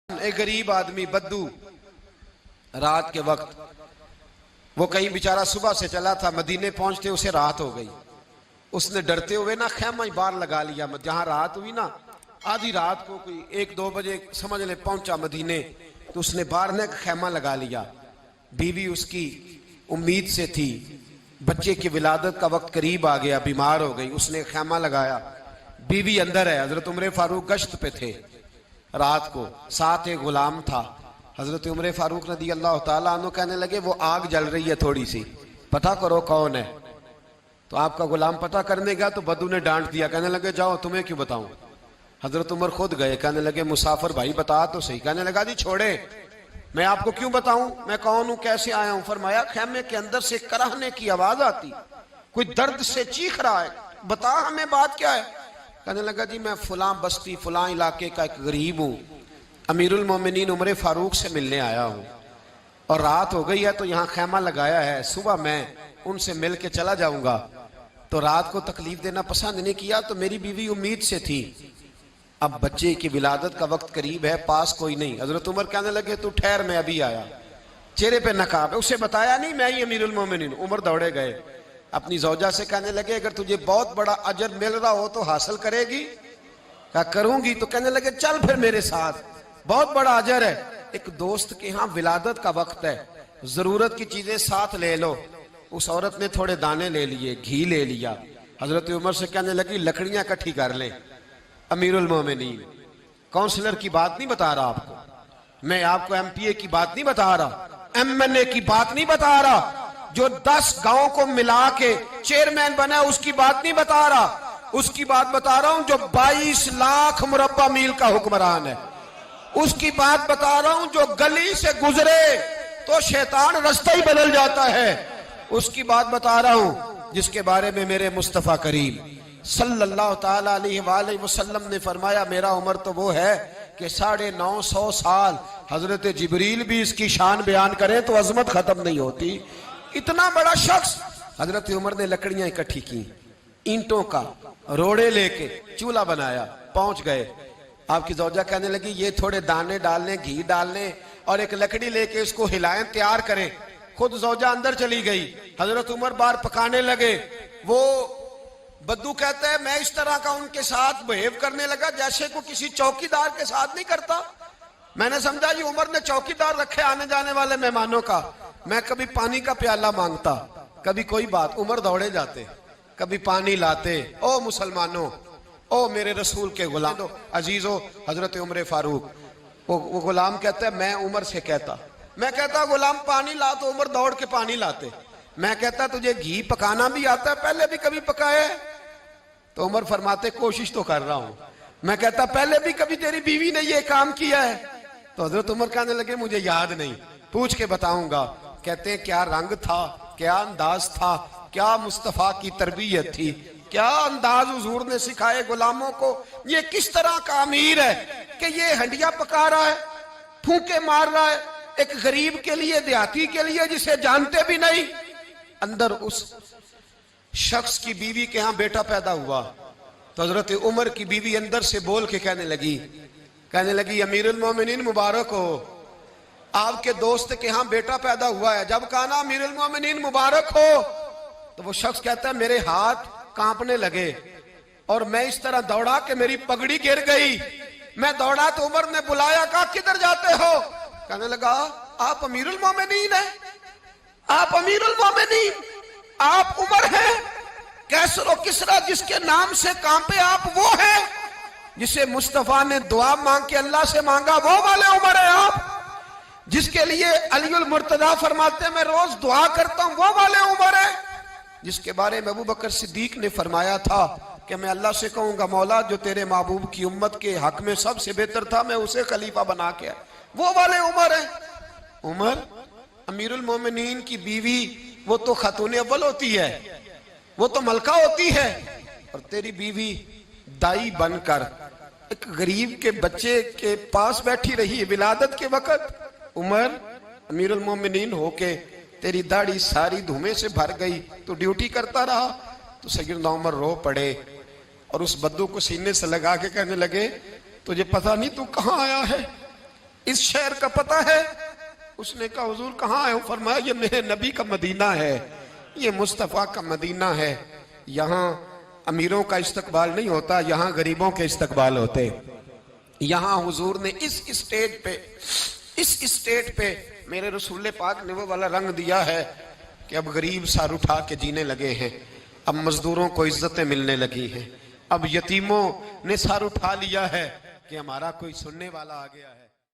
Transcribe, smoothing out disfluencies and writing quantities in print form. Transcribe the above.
एक गरीब आदमी बद्दू रात के वक्त वो कहीं बेचारा सुबह से चला था, मदीने पहुंचते उसे रात हो गई। उसने डरते हुए ना खैमा बाहर लगा लिया। जहां रात हुई ना, आधी रात को कोई 1-2 बजे समझ ले पहुंचा मदीने, तो उसने बाहर ने खैमा लगा लिया। बीवी उसकी उम्मीद से थी, बच्चे की विलादत का वक्त करीब आ गया, बीमार हो गई, उसने खैमा लगाया। बीवी अंदर है, हजरत उमर फारूक गश्त पे थे रात को, साथ एक गुलाम था। हजरत उमर फारूक रज़ी अल्लाह ताला अन्हु कहने लगे वो आग जल रही है थोड़ी सी, पता करो कौन है। तो आपका गुलाम पता करने गया तो बद्दू ने डांट दिया, कहने लगे जाओ तुम्हें क्यों बताऊं। हजरत उमर खुद गए, कहने लगे मुसाफिर भाई बता तो सही। कहने लगा जी छोड़े, मैं आपको क्यों बताऊं, मैं कौन हूं, कैसे आया हूं। फरमाया खैमे के अंदर से कराहने की आवाज आती, कोई दर्द से चीख रहा है, बता हमें बात क्या है। कहने लगा जी मैं फलां बस्ती फलां इलाके का एक गरीब हूं, अमीरुल मोमिनीन उमर फारूक से मिलने आया हूं और रात हो गई है तो यहाँ खैमा लगाया है, सुबह मैं उनसे मिल के चला जाऊंगा। तो रात को तकलीफ देना पसंद नहीं किया, तो मेरी बीवी उम्मीद से थी, अब बच्चे की विलादत का वक्त करीब है, पास कोई नहीं। हजरत उमर कहने लगे तू ठहर, मैं अभी आया। चेहरे पे नकाब है, उसे बताया नहीं मैं ही अमीरुल मोमिनीन। उमर दौड़े गए, अपनी जौजा से कहने लगे अगर तुझे बहुत बड़ा अजर मिल रहा हो तो हासिल करेगी। क्या करूंगी। तो कहने लगे चल फिर मेरे साथ, बहुत बड़ा अजर है। एक दोस्त के यहाँ विलादत का वक्त है, जरूरत की चीजें साथ ले लो। उस औरत ने थोड़े दाने ले लिए, घी ले लिया। हजरत उमर से कहने लगी लकड़ियां इकट्ठी कर ले। अमीरुल मोमिनीन, काउंसलर की बात नहीं बता रहा आपको, मैं आपको एमपीए की बात नहीं बता रहा, एमएनए की बात नहीं बता रहा, जो 10 गांव को मिला के चेयरमैन बना उसकी बात नहीं बता रहा, उसकी बात बता रहा हूं जो 22 लाख मुरब्बा मील का हुक्मरान है। उसकी बात बता रहा हूं जो गली से गुजरे तो शैतान रास्ता ही बदल जाता है। उसकी बात बता रहा हूं जिसके बारे में मेरे मुस्तफा करीम सल्लल्लाहु ताला अलैहि वसल्लम ने फरमाया मेरा उम्र तो वो है कि 950 साल हजरत जिब्रील भी इसकी शान बयान करें तो अजमत खत्म नहीं होती। इतना बड़ा शख्स। हजरत उमर ने लकड़ियां इकट्ठी की, ईंटों का रोड़े लेके चूल्हा बनाया, पहुंच गए। आपकी जौजा कहने लगी ये थोड़े दाने डालने, घी डालने और एक लकड़ी लेके इसको हिलाएं, तैयार करें। खुद जौजा अंदर चली गई, हजरत उमर बाहर पकाने लगे। वो बद्दू कहता है मैं इस तरह का उनके साथ बिहेव करने लगा जैसे को किसी चौकीदार के साथ नहीं करता। मैंने समझा जी उमर ने चौकीदार रखे आने जाने वाले मेहमानों का। मैं कभी पानी का प्याला मांगता, कभी कोई बात, उमर दौड़े जाते, कभी पानी लाते। ओ मुसलमानों, ओ मेरे रसूल के गुलाम अजीजो, हजरत उमर फारूक। वो गुलाम कहता है मैं उमर से कहता, मैं कहता गुलाम पानी ला, तो उमर दौड़ के पानी लाते। मैं कहता तुझे घी पकाना भी आता है, पहले भी कभी पकाया है? तो उमर फरमाते कोशिश तो कर रहा हूं। मैं कहता पहले भी कभी तेरी बीवी ने ये काम किया है? तो हजरत उमर कहने लगे मुझे याद नहीं, पूछ के बताऊंगा। कहते हैं क्या रंग था, क्या अंदाज था, क्या मुस्तफा की तरबियत थी, क्या अंदाज हुजूर ने सिखाए गुलामों को। ये किस तरह का अमीर है कि ये हंडिया पका रहा है, फूंके मार रहा है एक गरीब के लिए, देहाती के लिए जिसे जानते भी नहीं। अंदर उस शख्स की बीवी के यहां बेटा पैदा हुआ तो हजरत उमर की बीवी अंदर से बोल के कहने लगी अमीरुल मोमिनीन मुबारक हो, आपके दोस्त के यहां बेटा पैदा हुआ है। जब कहा ना अमीरुल मोमिनीन मुबारक हो, तो वो शख्स कहता है मेरे हाथ कांपने लगे और मैं इस तरह दौड़ा कि मेरी पगड़ी गिर गई। मैं दौड़ा तो उमर ने बुलाया, कहा किधर जाते हो? कहने लगा आप अमीरुल मोमिनीन है, आप अमीरुल मोमिनीन, आप उमर हैं, कैसर किसरा जिसके नाम से कांपे आप वो हैं, जिसे मुस्तफा ने दुआ मांग के अल्लाह से मांगा वो वाले उमर है आप, जिसके लिए अलीउल मुर्तजा फरमाते मैं रोज दुआ करता हूं वो वाले उमर है, जिसके बारे में अबू बकर सिद्दीक ने फरमाया था कि मैं अल्लाह से कहूंगा मौला जो तेरे महबूब की उम्मत के हक में सबसे बेहतर था मैं उसे खलीफा बना के, वो वाले उमर है। उमर अमीरुल मोमिनीन की बीवी वो तो खातून अव्वल होती है, वो तो मलका होती है, और तेरी बीवी दाई बनकर एक गरीब के बच्चे के पास बैठी रही है विलादत के वक्त। उमर अमीरुल मोमिनीन होके तेरी दाढ़ी सारी धुएं से भर गई तो ड्यूटी करता रहा। तो सैयदना उमर रो पड़े और उस बद्दू को सीने से लगा के कहने लगे तुझे पता नहीं तू कहां आया है, इस शहर का पता है? उसने कहा हुजूर कहाँ है? फरमाया ये मेरे नबी का मदीना है, ये मुस्तफ़ा का मदीना है। यहाँ अमीरों का इस्तकबाल नहीं होता, यहाँ गरीबों के इस्तकबाल होते। यहाँ हुजूर ने इस स्टेट पे मेरे रसूल पाक ने वो वाला रंग दिया है कि अब गरीब सर उठा के जीने लगे हैं, अब मजदूरों को इज्जतें मिलने लगी हैं, अब यतीमों ने सर उठा लिया है कि हमारा कोई सुनने वाला आ गया है।